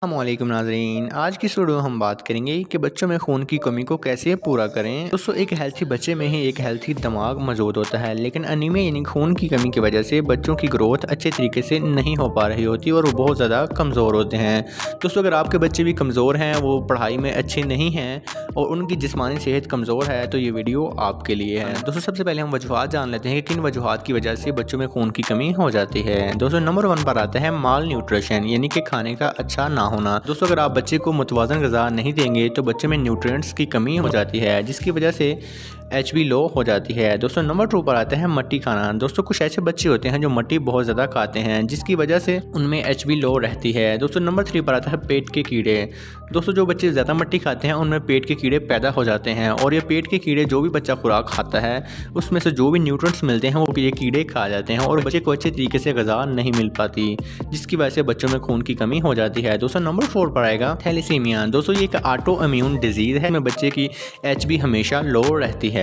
अस्सलामुअलैकुम नाज़रीन, आज की इस वीडियो में हम बात करेंगे कि बच्चों में खून की कमी को कैसे पूरा करें। दोस्तों, एक हेल्थी बच्चे में ही एक हेल्थी दिमाग मौजूद होता है, लेकिन अनीमिया यानी खून की कमी की वजह से बच्चों की ग्रोथ अच्छे तरीके से नहीं हो पा रही होती और वो बहुत ज़्यादा कमज़ोर होते हैं। दोस्तों, अगर आपके बच्चे भी कमज़ोर हैं, वो पढ़ाई में अच्छे नहीं हैं और उनकी जिस्मानी सेहत कमज़ोर है, तो ये वीडियो आपके लिए है। दोस्तों, सबसे पहले हम वजूहात जान लेते हैं कि किन वजूहात की वजह से बच्चों में खून की कमी हो जाती है। दोस्तों, नंबर 1 पर आता है माल न्यूट्रिशन यानी कि खाने का अच्छा ना होना। दोस्तों, अगर आप बच्चे को मुतवाज़न ग़िज़ा नहीं देंगे तो बच्चे में न्यूट्रिएंट्स की कमी हो जाती है, जिसकी वजह से एचबी लो हो जाती है। दोस्तों, नंबर 2 पर आते हैं मट्टी खाना। दोस्तों, कुछ ऐसे बच्चे होते हैं जो मट्टी बहुत ज़्यादा खाते हैं, जिसकी वजह से उनमें एचबी लो रहती है। दोस्तों, नंबर 3 पर आता है पेट के कीड़े। दोस्तों, जो बच्चे ज़्यादा मट्टी खाते हैं उनमें पेट के कीड़े पैदा हो जाते हैं और ये पेट के कीड़े जो भी बच्चा खुराक खाता है उसमें से जो भी न्यूट्रिएंट्स मिलते हैं वो ये कीड़े खा जाते हैं और बच्चे को अच्छे तरीके से ग़िज़ा नहीं मिल पाती, जिसकी वजह से बच्चों में खून की कमी हो जाती है। दोस्तों, नंबर 4 पर आएगा थैलेसीमिया। दोस्तों, ये एक ऑटो इम्यून डिजीज़ है, इसमें बच्चे की एचबी हमेशा लो रहती है।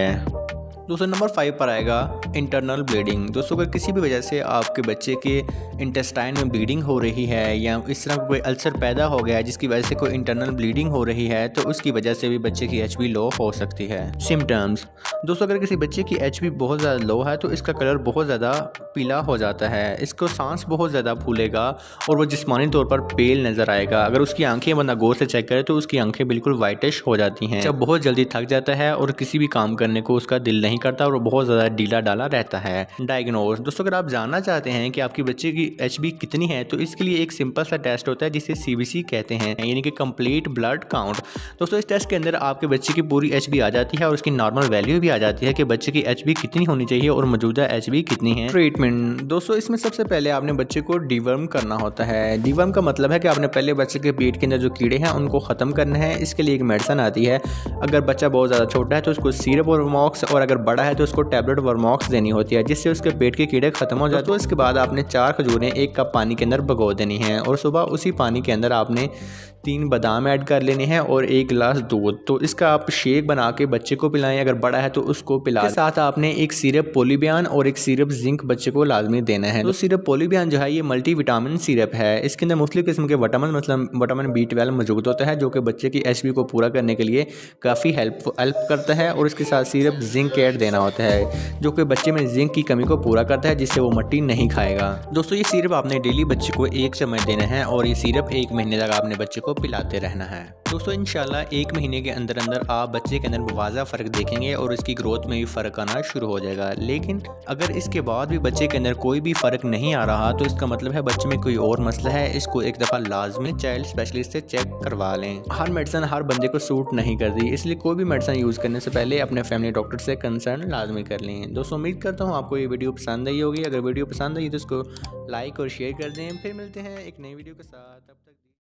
दोस्तों, नंबर 5 पर आएगा इंटरनल ब्लीडिंग। दोस्तों, अगर किसी भी वजह से आपके बच्चे के इंटेस्टाइन में ब्लीडिंग हो रही है या इस तरह कोई अल्सर पैदा हो गया है जिसकी वजह से कोई इंटरनल ब्लीडिंग हो रही है, तो उसकी वजह से भी बच्चे की एचबी लो हो सकती है। सिम्टम्स। दोस्तों, अगर किसी बच्चे की एचबी बहुत ज़्यादा लो है तो इसका कलर बहुत ज़्यादा पीला हो जाता है, इसको सांस बहुत ज़्यादा फूलेगा और वो जिस्मानी तौर पर पेल नज़र आएगा। अगर उसकी आंखें बंदा गौर से चेक करे तो उसकी आंखें बिल्कुल वाइटिश हो जाती हैं। जब बहुत जल्दी थक जाता है और किसी भी काम करने को उसका दिल नहीं करता और वो बहुत ज़्यादा ढीला डाला रहता है। डायग्नोज। दोस्तों, अगर आप जानना चाहते हैं कि आपके बच्चे की एचबी कितनी है तो इसके लिए एक सिंपल सा टेस्ट होता है जिसे सीबीसी कहते हैं, यानी कि कंप्लीट ब्लड काउंट। दोस्तों, इस टेस्ट के अंदर आपके बच्चे की पूरी एचबी आ जाती है और उसकी नॉर्मल वैल्यू भी आ जाती है कि बच्चे की एचबी कितनी होनी चाहिए और मौजूदा एचबी कितनी है। ट्रीटमेंट। दोस्तों, इसमें सबसे पहले आपने बच्चे को डिवर्म करना होता है। डिवर्म का मतलब है कि आपने पहले बच्चे के पेट के अंदर जो कीड़े हैं उनको ख़त्म करना है। इसके लिए एक मेडिसिन आती है। अगर बच्चा बहुत ज़्यादा छोटा है तो उसको सिरप वर्मॉक्स और अगर बड़ा है तो उसको टैबलेट वर्मॉक्स देनी होती है, जिससे उसके पेट के कीड़े खत्म हो जाते हैं। तो इसके बाद आपने 4 खजूरें 1 कप पानी के अंदर भिगो देनी हैं और सुबह उसी पानी के अंदर आपने 3 बादाम ऐड कर लेने हैं और 1 गिलास दूध। तो इसका आप शेक बना के बच्चे को पिलाएं, अगर बड़ा है तो उसको पिलाएं। इसके साथ आपने एक सिरप पोलीबियान और एक सिरप जिंक बच्चे को लाजमी देना है। तो सिरप पोलीबियान जो है ये मल्टी विटामिन सिरप है। इसके अंदर मुख्तलिफ किस्म के विटामिन मतलब विटामिन B12 मौजूद होता है, जो कि बच्चे की एचबी को पूरा करने के लिए काफ़ी हेल्प करता है। और इसके साथ सिरप जिंक ऐड देना होता है, जो कि बच्चे में जिंक की कमी को पूरा करता है, जिससे वो मट्टी नहीं खाएगा। दोस्तों, ये सिरप आपने डेली बच्चे को 1 चम्मच देना है और ये सिरप 1 महीने तक आपने बच्चे को पिलाते रहना है। दोस्तों, इंशाल्लाह 1 महीने के अंदर अंदर आप बच्चे के अंदर वाज़ा फ़र्क देखेंगे और इसकी ग्रोथ में भी फ़र्क आना शुरू हो जाएगा। लेकिन अगर इसके बाद भी बच्चे के अंदर कोई भी फ़र्क नहीं आ रहा तो इसका मतलब है बच्चे में कोई और मसला है। इसको एक दफ़ा लाजमी चाइल्ड स्पेशलिस्ट से चेक करवा लें। हर मेडिसिन हर बंदे को सूट नहीं करती, इसलिए कोई भी मेडिसिन यूज़ करने से पहले अपने फैमिली डॉक्टर से कंसर्न लाजमी कर लें। दोस्तों, उम्मीद करता हूँ आपको ये वीडियो पसंद आई होगी। अगर वीडियो पसंद आई तो इसको लाइक और शेयर कर दें। फिर मिलते हैं एक नई वीडियो के साथ। तब तक